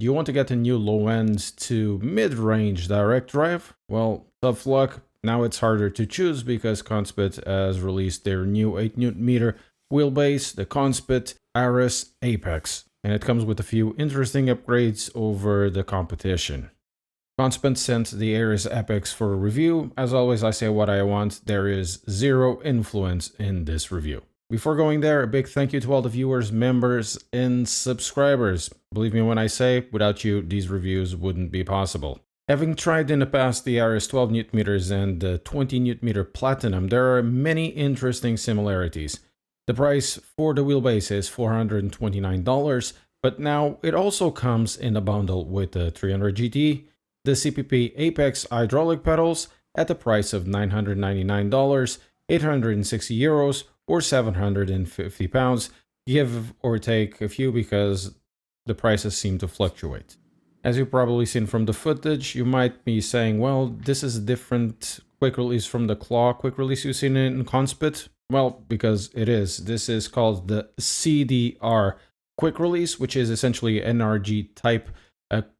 You want to get a new low-end to mid-range direct drive? Well, tough luck. Now it's harder to choose because Conspit has released their new 8Nm wheelbase, the Conspit Ares Apex, and it comes with a few interesting upgrades over the competition. Conspit sent the Ares Apex for a review. As always, I say what I want. There is zero influence in this review. Before going there, a big thank you to all the viewers, members, and subscribers. Believe me when I say, without you, these reviews wouldn't be possible. Having tried in the past the Ares 12Nm and the 20Nm Platinum, there are many interesting similarities. The price for the wheelbase is $429, but now it also comes in a bundle with the 300 GT, the CPP Apex hydraulic pedals at the price of $999, 860 euros, or 750 pounds, give or take a few because the prices seem to fluctuate. As you've probably seen from the footage, you might be saying, well, this is a different quick release from the Claw quick release you've seen in Conspit. Well, because it is. This is called the CDR quick release, which is essentially NRG type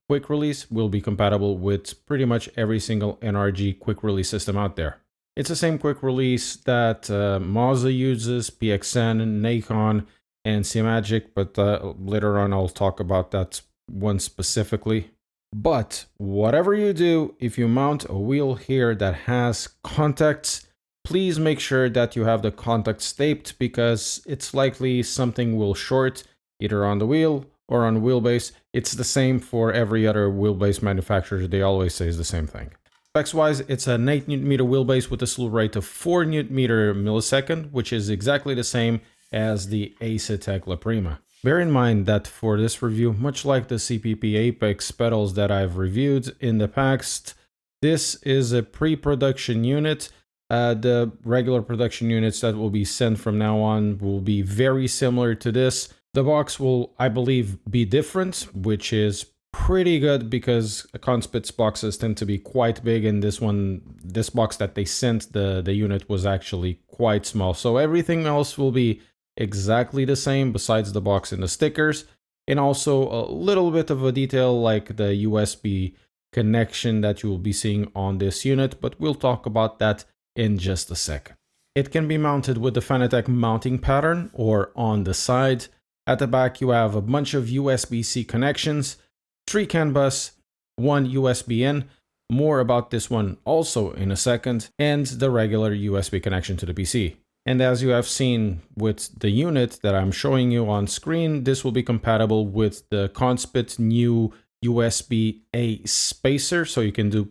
quick release. Will be compatible with pretty much every single NRG quick release system out there. It's the same quick release that Mazda uses, PXN, Nikon, and Simagic, but later on I'll talk about that one specifically. But whatever you do, if you mount a wheel here that has contacts, please make sure that you have the contacts taped because it's likely something will short either on the wheel or on the wheelbase. It's the same for every other wheelbase manufacturer. They always say the same thing. Specs-wise, it's an 8Nm wheelbase with a slew rate of 4Nm/millisecond, which is exactly the same as the Asetek La Prima. Bear in mind that for this review, much like the CPP Apex pedals that I've reviewed in the past, this is a pre-production unit. The regular production units that will be sent from now on will be very similar to this. The box will, I believe, be different, which is pretty good because Conspit's boxes tend to be quite big, and this box that they sent, the unit was actually quite small. So everything else will be exactly the same besides the box and the stickers, and also a little bit of a detail like the USB connection that you will be seeing on this unit, but we'll talk about that in just a second. It can be mounted with the Fanatec mounting pattern or on the side. At the back you have a bunch of USB-C connections, 3 CAN bus, 1 USB in, more about this one also in a second, and the regular USB connection to the PC. And as you have seen with the unit that I'm showing you on screen, this will be compatible with the Conspit new USB-A spacer, so you can do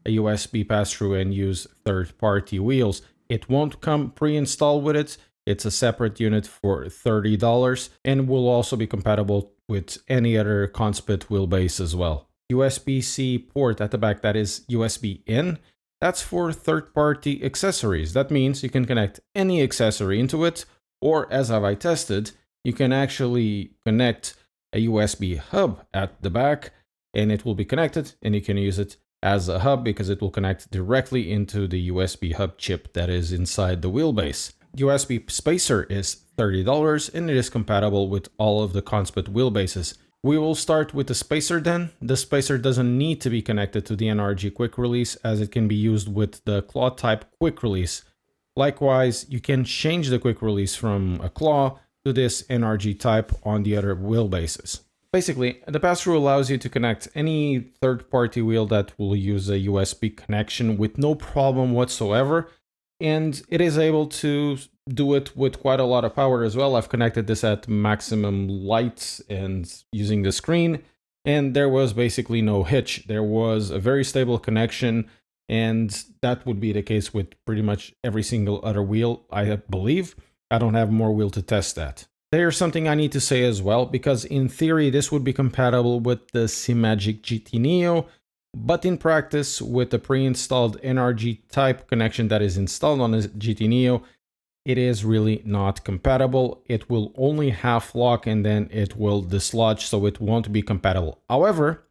a USB pass-through and use third-party wheels. It won't come pre-installed with it. It's a separate unit for $30 and will also be compatible with any other Conspit wheelbase as well. USB-C port at the back, that is USB in. That's for third-party accessories. That means you can connect any accessory into it, or as I tested, you can actually connect a USB hub at the back and it will be connected and you can use it as a hub because it will connect directly into the USB hub chip that is inside the wheelbase. USB spacer is $30 and it is compatible with all of the Conspit wheelbases. We will start with the spacer then. The spacer doesn't need to be connected to the NRG quick release as it can be used with the Claw type quick release. Likewise, you can change the quick release from a Claw to this NRG type on the other wheelbases. Basically, the pass-through allows you to connect any third-party wheel that will use a USB connection with no problem whatsoever. And it is able to do it with quite a lot of power as well. I've connected this at maximum light and using the screen, and there was basically no hitch. There was a very stable connection, and that would be the case with pretty much every single other wheel, I believe. I don't have more wheel to test that. There's something I need to say as well, because in theory this would be compatible with the Simagic GT Neo, but in practice, with the pre-installed NRG type connection that is installed on the GT Neo, it is really not compatible. It will only half lock and then it will dislodge, so it won't be compatible. However,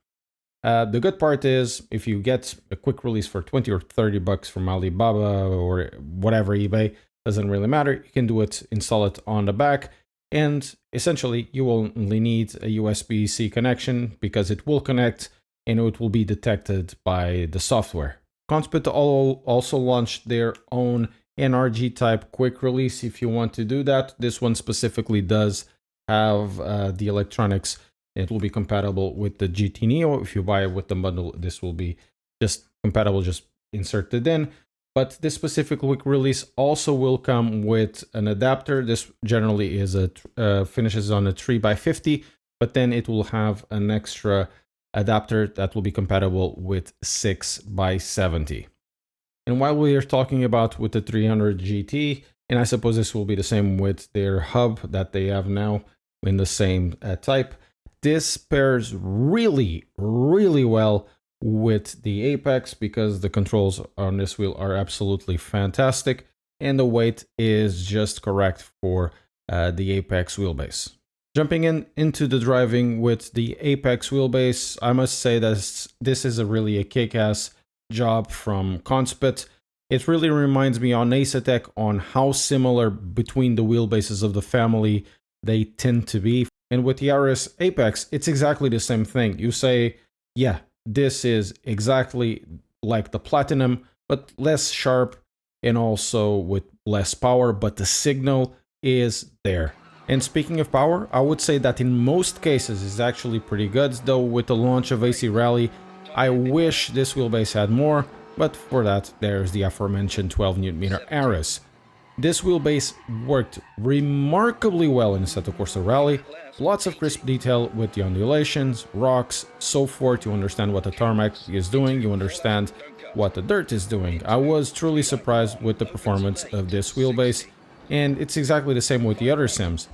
the good part is if you get a quick release for 20 or 30 bucks from Alibaba or whatever, eBay, doesn't really matter. You can do it, install it on the back, and essentially you will only need a USB-C connection because it will connect and it will be detected by the software. Conspit also launched their own NRG type quick release if you want to do that. This one specifically does have the electronics. It will be compatible with the GT Neo. If you buy it with the bundle, this will be just compatible, just inserted in. But this specific quick release also will come with an adapter. This generally is finishes on a 3x50, but then it will have an extra adapter that will be compatible with 6x70. And while we are talking about with the 300 GT, and I suppose this will be the same with their hub that they have now in the same type, this pairs really, really well with the Apex because the controls on this wheel are absolutely fantastic and the weight is just correct for the Apex wheelbase. Jumping into the driving with the Apex wheelbase, I must say that this is really a kick-ass job from Conspit. It really reminds me on Asetek on how similar between the wheelbases of the family they tend to be. And with the Ares Apex, it's exactly the same thing. You say, yeah, this is exactly like the Platinum, but less sharp and also with less power, but the signal is there. And speaking of power, I would say that in most cases it's actually pretty good, though with the launch of AC Rally, I wish this wheelbase had more, but for that there's the aforementioned 12 Nm Ares. This wheelbase worked remarkably well in Assetto Corsa Rally, lots of crisp detail with the undulations, rocks, so forth. You understand what the tarmac is doing, you understand what the dirt is doing. I was truly surprised with the performance of this wheelbase, and it's exactly the same with the other sims.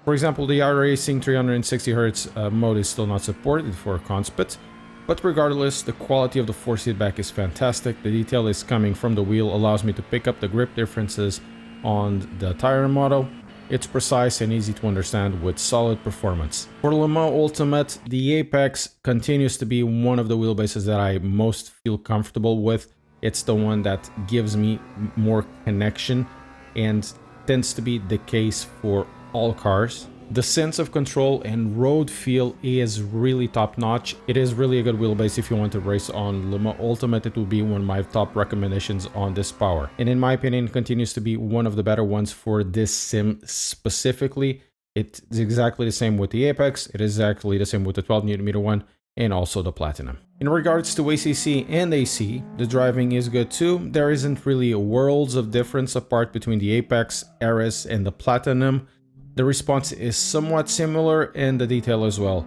For example, the iRacing 360Hz mode is still not supported for Conspit, but regardless, the quality of the force feedback is fantastic. The detail is coming from the wheel, allows me to pick up the grip differences on the tire model. It's precise and easy to understand with solid performance. For Le Mans Ultimate, the Apex continues to be one of the wheelbases that I most feel comfortable with. It's the one that gives me more connection and tends to be the case for all cars. The sense of control and road feel is really top notch. It is really a good wheelbase if you want to race on Le Mans Ultimate. It will be one of my top recommendations on this power. And in my opinion, it continues to be one of the better ones for this sim specifically. It's exactly the same with the Apex. It is exactly the same with the 12 Nm one and also the Platinum. In regards to ACC and AC, the driving is good too. There isn't really worlds of difference apart between the Apex, Ares, and the Platinum. The response is somewhat similar and the detail as well.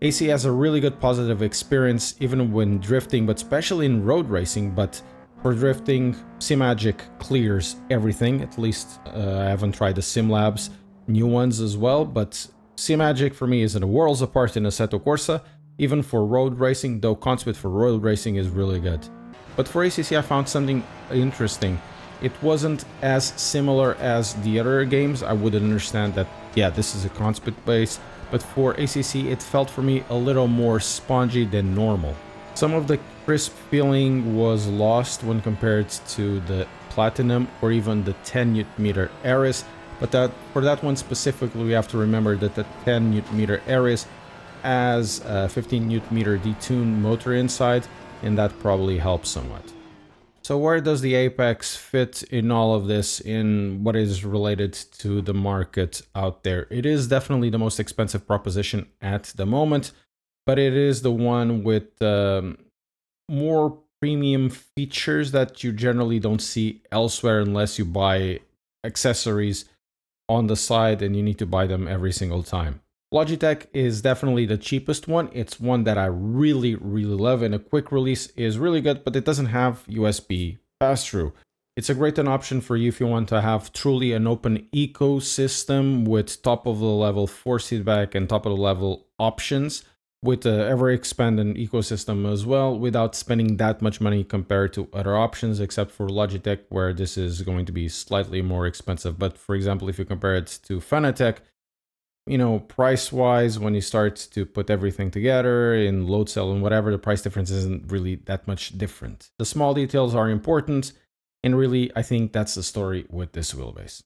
AC has a really good positive experience even when drifting, but especially in road racing. But for drifting, Simagic clears everything. At least I haven't tried the SimLabs new ones as well, but Simagic for me is in a worlds apart in Assetto Corsa. Even for road racing, though Conspit for road racing is really good. But for ACC I found something interesting. It wasn't as similar as the other games. I would understand that, yeah, this is a Conspit base, but for ACC it felt for me a little more spongy than normal. Some of the crisp feeling was lost when compared to the Platinum or even the 10 Nm Ares, but for that one specifically we have to remember that the 10 Nm Ares has a 15 Nm detuned motor inside, and that probably helps somewhat. So where does the Apex fit in all of this in what is related to the market out there? It is definitely the most expensive proposition at the moment, but it is the one with more premium features that you generally don't see elsewhere unless you buy accessories on the side and you need to buy them every single time. Logitech is definitely the cheapest one. It's one that I really, really love, and a quick release is really good, but it doesn't have USB pass-through. It's a great option for you if you want to have truly an open ecosystem with top-of-the-level force feedback and top-of-the-level options with an ever-expanding ecosystem as well, without spending that much money compared to other options, except for Logitech, where this is going to be slightly more expensive. But for example, if you compare it to Fanatec, you know, price-wise, when you start to put everything together in load cell and whatever, the price difference isn't really that much different. The small details are important, and really, I think that's the story with this wheelbase.